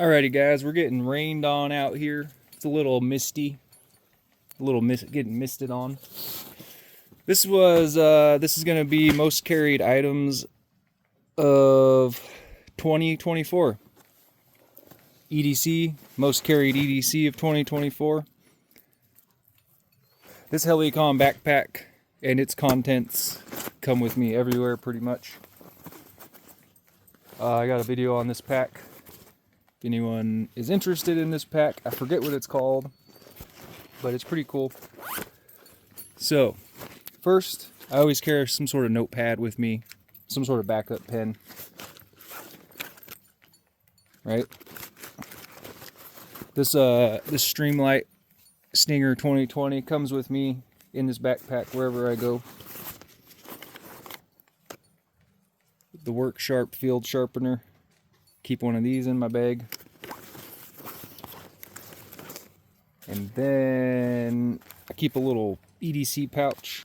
Alrighty guys, we're getting rained on out here. It's a little misty. Getting misted on. This is gonna be most carried items of 2024. EDC, most carried EDC of 2024. This Helicon backpack and its contents come with me everywhere pretty much. I got a video on this pack. If anyone is interested in this pack, I forget what it's called, but it's pretty cool. So, first, I always carry some sort of notepad with me, some sort of backup pen, right? This Streamlight Stinger 2020 comes with me in this backpack wherever I go. The Work Sharp field sharpener. Keep one of these in my bag. And then I keep a little EDC pouch.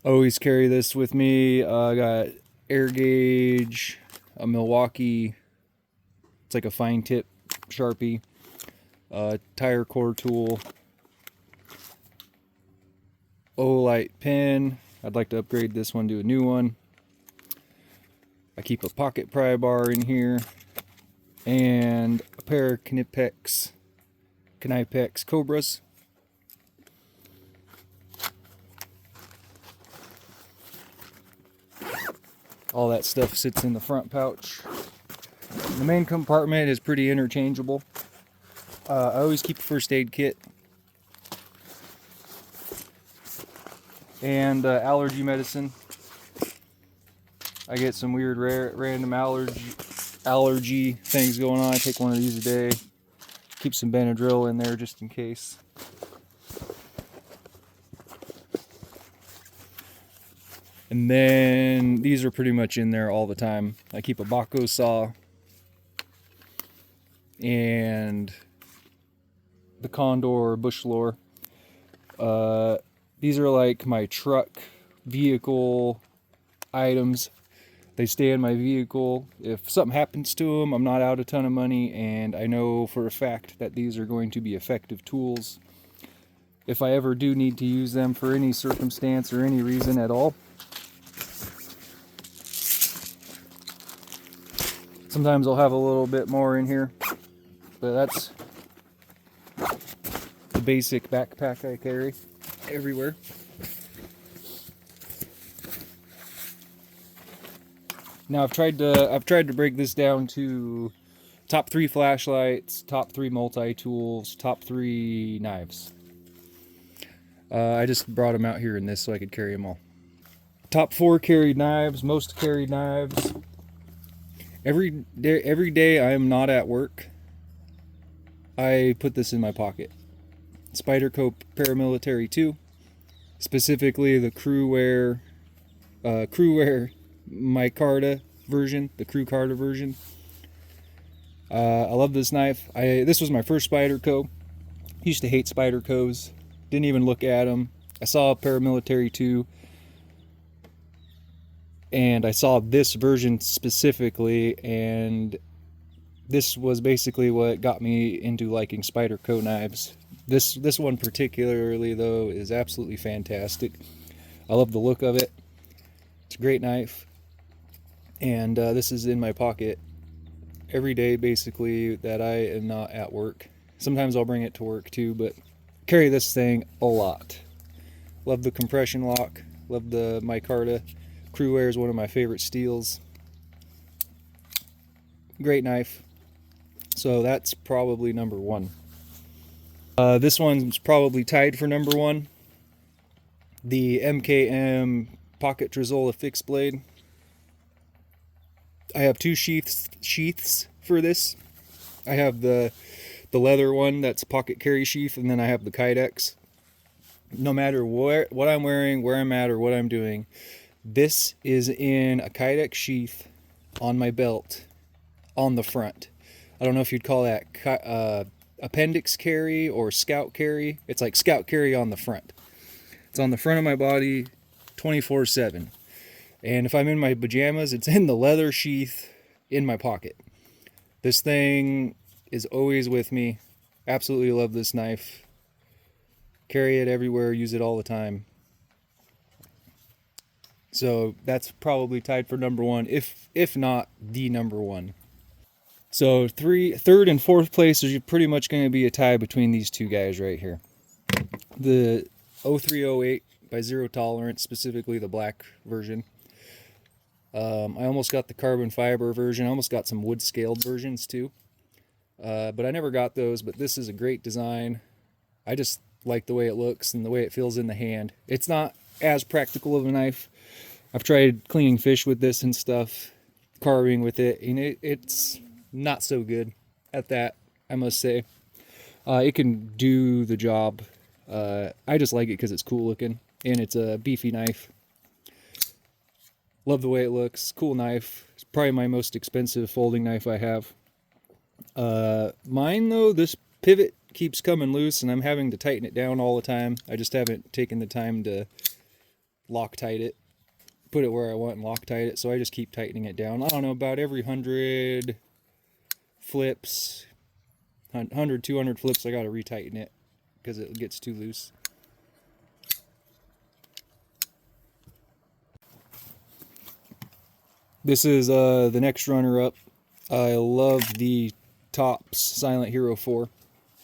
Always carry this with me. I got air gauge, a Milwaukee, it's like a fine tip Sharpie, tire core tool, Olight pen. I'd like to upgrade this one to a new one. I keep a pocket pry bar in here and a pair of Knipex Cobras. All that stuff sits in the front pouch. The main compartment is pretty interchangeable. I always keep a first aid kit and allergy medicine. I get some weird random allergy things going on. I take one of these a day. Keep some Benadryl in there just in case. And then these are pretty much in there all the time. I keep a Bahco saw and the Condor bushlore. These are like my truck vehicle items. They stay in my vehicle. If something happens to them, I'm not out a ton of money, and I know for a fact that these are going to be effective tools if I ever do need to use them for any circumstance or any reason at all. Sometimes I'll have a little bit more in here, but that's the basic backpack I carry everywhere. Now I've tried to break this down to top 3 flashlights, top 3 multi-tools, top 3 knives. I just brought them out here in this so I could carry them all. Top 4 carried knives, most carried knives. Every day I am not at work, I put this in my pocket. Spyderco Paramilitary 2, specifically the crewwear micarta version, the crucarta version. I love this knife. This was my first Spyderco. Used to hate Spydercos. Didn't even look at them. I saw a Paramilitary 2, and I saw this version specifically, and this was basically what got me into liking Spyderco knives. This one particularly, though, is absolutely fantastic. I love the look of it. It's a great knife. And this is in my pocket every day, basically, that I am not at work. Sometimes I'll bring it to work too, but carry this thing a lot. Love the compression lock. Love the micarta. Crewwear is one of my favorite steels. Great knife. So that's probably number 1. This one's probably tied for number 1. The MKM Pocket Trezola fixed blade. I have 2 sheaths for this. I have the leather one that's pocket carry sheath, and then I have the Kydex. No matter what I'm wearing, where I'm at, or what I'm doing, this is in a Kydex sheath on my belt on the front. I don't know if you'd call that appendix carry or scout carry. It's like scout carry on the front. It's on the front of my body 24/7. And if I'm in my pajamas, it's in the leather sheath in my pocket. This thing is always with me. Absolutely love this knife. Carry it everywhere, use it all the time. So that's probably tied for number one, if not the number one. So third and fourth place is pretty much going to be a tie between these two guys right here. The 0308 by Zero Tolerance, specifically the black version. I almost got the carbon fiber version. I almost got some wood scaled versions too. But I never got those, but this is a great design. I just like the way it looks and the way it feels in the hand. It's not as practical of a knife. I've tried cleaning fish with this and stuff, carving with it, and it's not so good at that, I must say. It can do the job. I just like it because it's cool looking, and it's a beefy knife. Love the way it looks. Cool knife. It's probably my most expensive folding knife I have. Mine though, this pivot keeps coming loose and I'm having to tighten it down all the time. I just haven't taken the time to Loctite it, put it where I want and Loctite it, so I just keep tightening it down. I don't know, about every 100 flips, 100, 200 flips, I gotta retighten it because it gets too loose. This is the next runner-up. I love the Tops Silent Hero 4.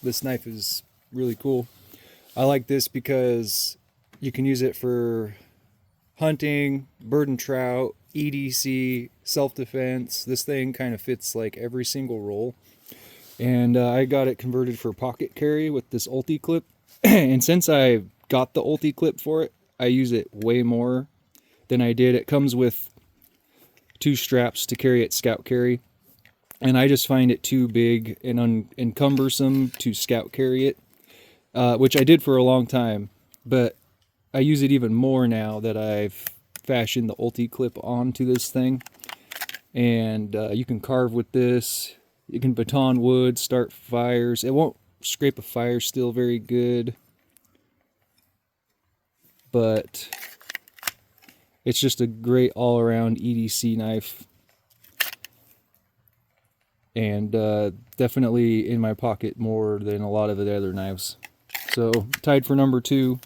This knife is really cool. I like this because you can use it for hunting, bird and trout, EDC, self-defense. This thing kind of fits like every single roll. And I got it converted for pocket carry with this ulti clip. And since I got the ulti clip for it, I use it way more than I did. It comes with 2 straps to carry it scout carry, and I just find it too big and cumbersome to scout carry it, which I did for a long time, but I use it even more now that I've fashioned the ulti clip onto this thing. And you can carve with this, you can baton wood, start fires. It won't scrape a fire still very good, but it's just a great all-around EDC knife, and definitely in my pocket more than a lot of the other knives. So tied for number 2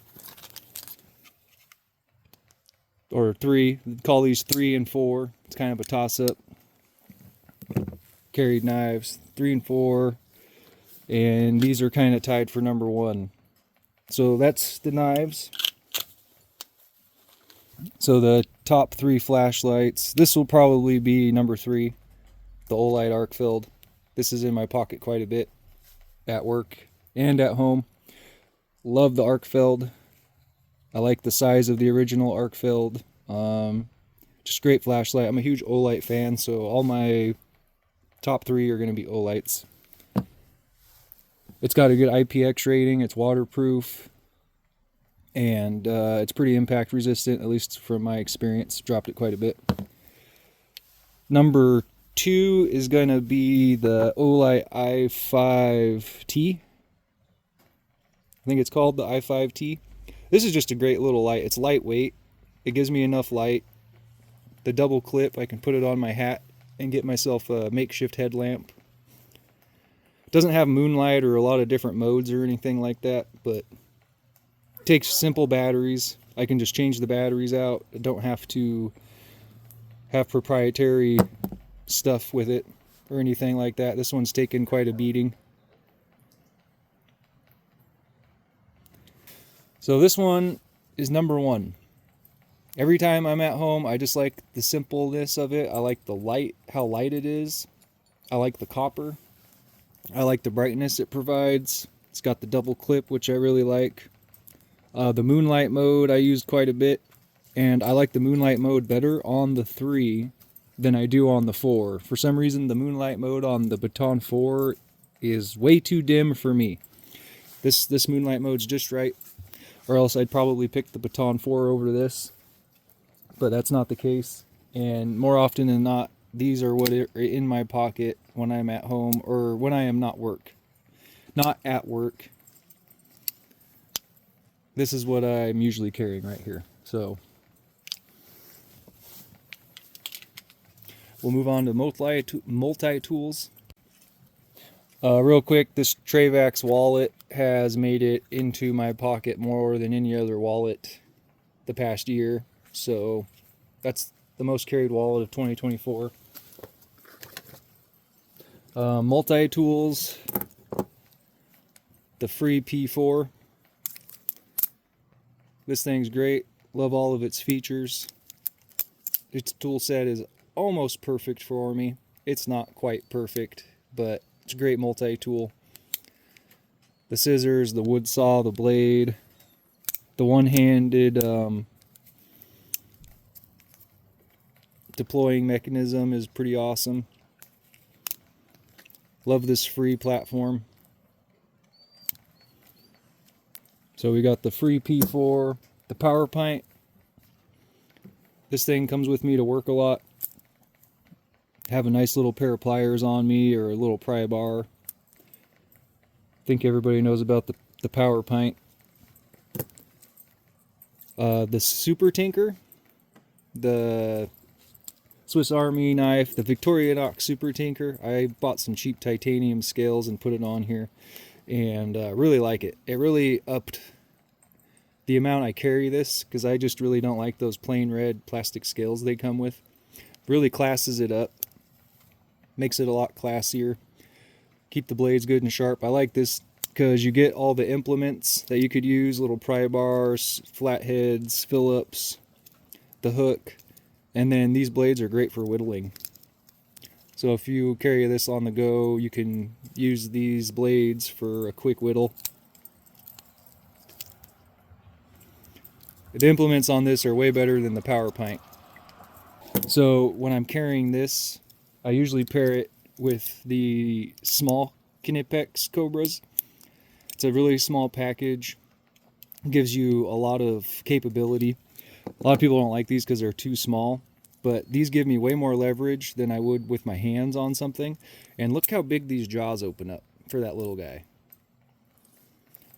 or 3. Call these 3 and 4. It's kind of a toss-up. Carried knives 3 and 4, and these are kind of tied for number 1. So that's the knives. So the top 3 flashlights. This will probably be number 3, the Olight Arkfeld. This is in my pocket quite a bit at work and at home. Love the Arkfeld. I like the size of the original Arkfeld. Just great flashlight. I'm a huge Olight fan, so all my top 3 are going to be Olights. It's got a good IPX rating. It's waterproof. And it's pretty impact resistant, at least from my experience. Dropped it quite a bit. Number 2 is going to be the Olight i5T. I think it's called the i5T. This is just a great little light. It's lightweight. It gives me enough light. The double clip, I can put it on my hat and get myself a makeshift headlamp. It doesn't have moonlight or a lot of different modes or anything like that, but takes simple batteries. I can just change the batteries out. I don't have to have proprietary stuff with it or anything like that. This one's taken quite a beating. So this one is number 1. Every time I'm at home, I just like the simpleness of it. I like the light, how light it is. I like the copper. I like the brightness it provides. It's got the double clip, which I really like. The moonlight mode I used quite a bit, and I like the moonlight mode better on the 3 than I do on the 4. For some reason, the moonlight mode on the Baton 4 is way too dim for me. This moonlight mode's just right, or else I'd probably pick the Baton 4 over this, but that's not the case. And more often than not, these are what are in my pocket when I'm at home or when I am not at work. This is what I'm usually carrying right here. So we'll move on to multi-tools. Real quick, this Trayvax wallet has made it into my pocket more than any other wallet the past year. So that's the most carried wallet of 2024. Multi-tools, the free P4. This thing's great. Love all of its features. Its tool set is almost perfect for me. It's not quite perfect, but it's a great multi-tool. The scissors, the wood saw, the blade, the one-handed deploying mechanism is pretty awesome. Love this free platform. So we got the free P4, the power pint. This thing comes with me to work a lot. Have a nice little pair of pliers on me, or a little pry bar. I think everybody knows about the power pint. The super tinker, the Swiss Army knife, the Victorinox super tinker. I bought some cheap titanium scales and put it on here, and really like it. It really upped the amount I carry this, because I just really don't like those plain red plastic scales they come with. Really classes it up, makes it a lot classier. Keep the blades good and sharp. I like this because you get all the implements that you could use, little pry bars, flatheads, Phillips, the hook, and then these blades are great for whittling. So if you carry this on the go, you can use these blades for a quick whittle. The implements on this are way better than the power pint. So when I'm carrying this, I usually pair it with the small Knipex Cobras. It's a really small package. It gives you a lot of capability. A lot of people don't like these because they're too small, but these give me way more leverage than I would with my hands on something. And look how big these jaws open up for that little guy.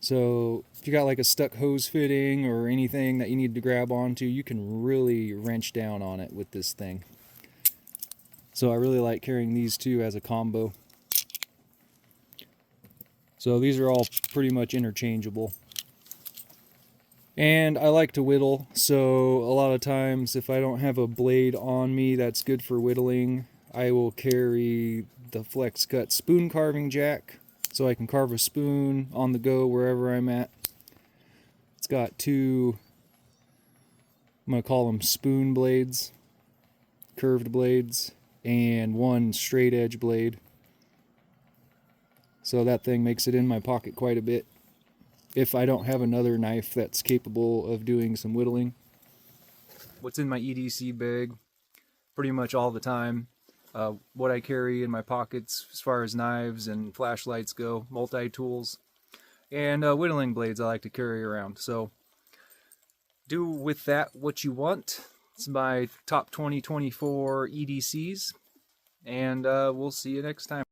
So if you got like a stuck hose fitting or anything that you need to grab onto, you can really wrench down on it with this thing. So I really like carrying these two as a combo. So these are all pretty much interchangeable. And I like to whittle, so a lot of times if I don't have a blade on me that's good for whittling, I will carry the Flex Cut spoon carving jack, so I can carve a spoon on the go wherever I'm at. It's got two, I'm going to call them spoon blades, curved blades, and one straight edge blade. So that thing makes it in my pocket quite a bit if I don't have another knife that's capable of doing some whittling. What's in my EDC bag pretty much all the time, what I carry in my pockets as far as knives and flashlights go, multi-tools, and whittling blades I like to carry around. So do with that what you want. It's my top 2024 EDCs, and we'll see you next time.